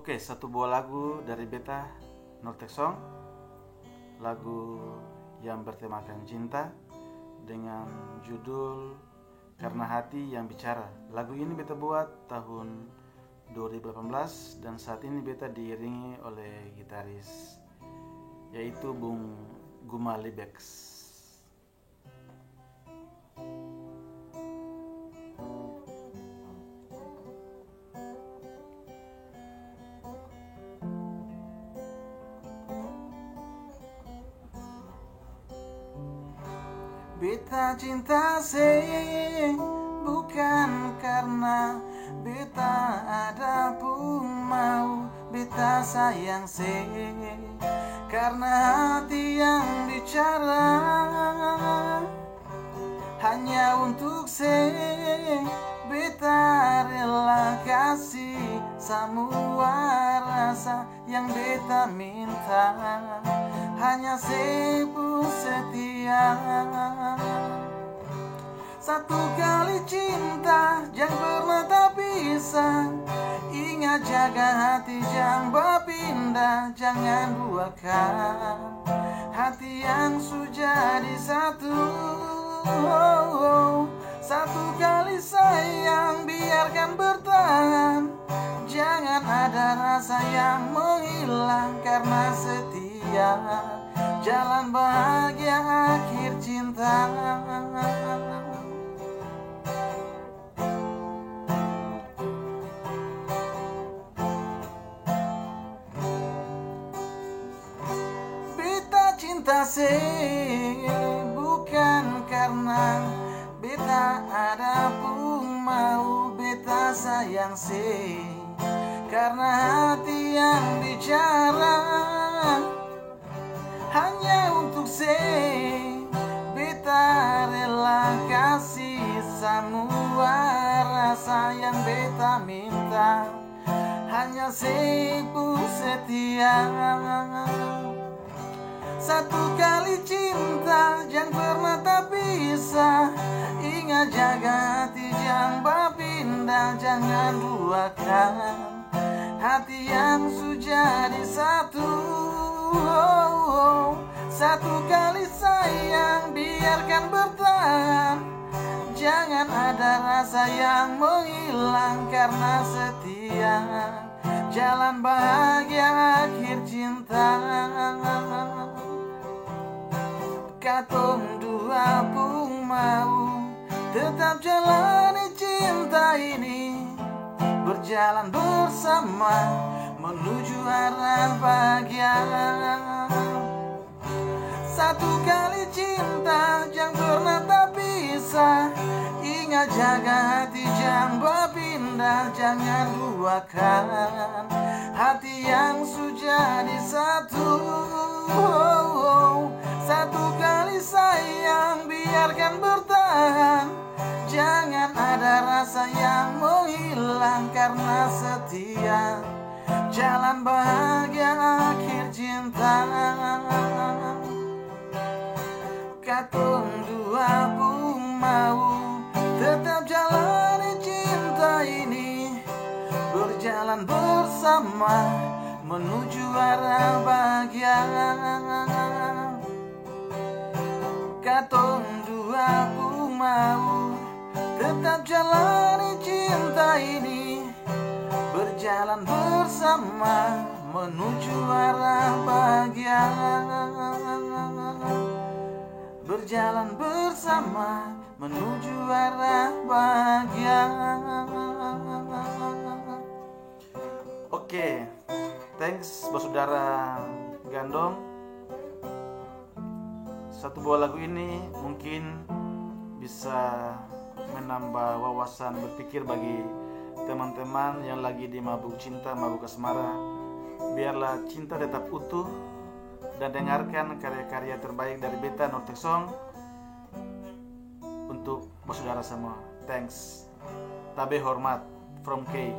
Oke, satu buah lagu dari beta Nortek Song, lagu yang bertemakan cinta dengan judul Karena Hati Yang Bicara. Lagu ini beta buat tahun 2018 dan saat ini beta diiringi oleh gitaris yaitu Bung Guma Libex. Beta cinta bukan karena beta ada pun mau, beta sayang karena hati yang bicara hanya untuk beta rela kasih semua rasa yang beta minta, hanya pun setia. Satu kali cinta jangan pernah tak bisa, ingat jaga hati jangan berpindah, jangan buahkan hati yang sudah jadi satu. Satu kali sayang biarkan bertahan, jangan ada rasa yang menghilang karena setia. Jalan bahagia akhir cinta. Beta cinta bukan karena beta ada pun mau, beta sayang karena hati yang bicara hanya untuk beta rela kasih semua rasa yang beta minta, hanya pun setia. Satu kali cinta jangan pernah tak bisa, ingat jaga hati jangan berpindah, jangan duakan hati yang sudah jadi satu. Satu kali sayang biarkan bertahan, jangan ada rasa yang menghilang karena setia. Jalan bahagia akhir cinta. Katong dua pun mau tetap jalani cinta ini, berjalan bersama menuju arah bahagia. Satu kali cinta jangan pernah tak bisa, ingat jaga hati jangan berpindah, jangan duakan hati yang sudah jadi satu. Satu kali sayang biarkan bertahan, jangan ada rasa yang menghilang karena setia. Jalan bahagia akhir cinta. Katong dua pun mau tetap jalani cinta ini, berjalan bersama menuju arah bahagia. Katong dua pun mau tetap jalani cinta ini, berjalan bersama menuju arah bahagia. Berjalan bersama menuju arah bahagia. Oke, thanks saudara Gandong. Satu buah lagu ini mungkin bisa menambah wawasan berpikir bagi teman-teman yang lagi di mabuk cinta, mabuk asmara. Biarlah cinta tetap utuh dan dengarkan karya-karya terbaik dari beta Nortek Song untuk saudara semua. Thanks. Tabe hormat from K.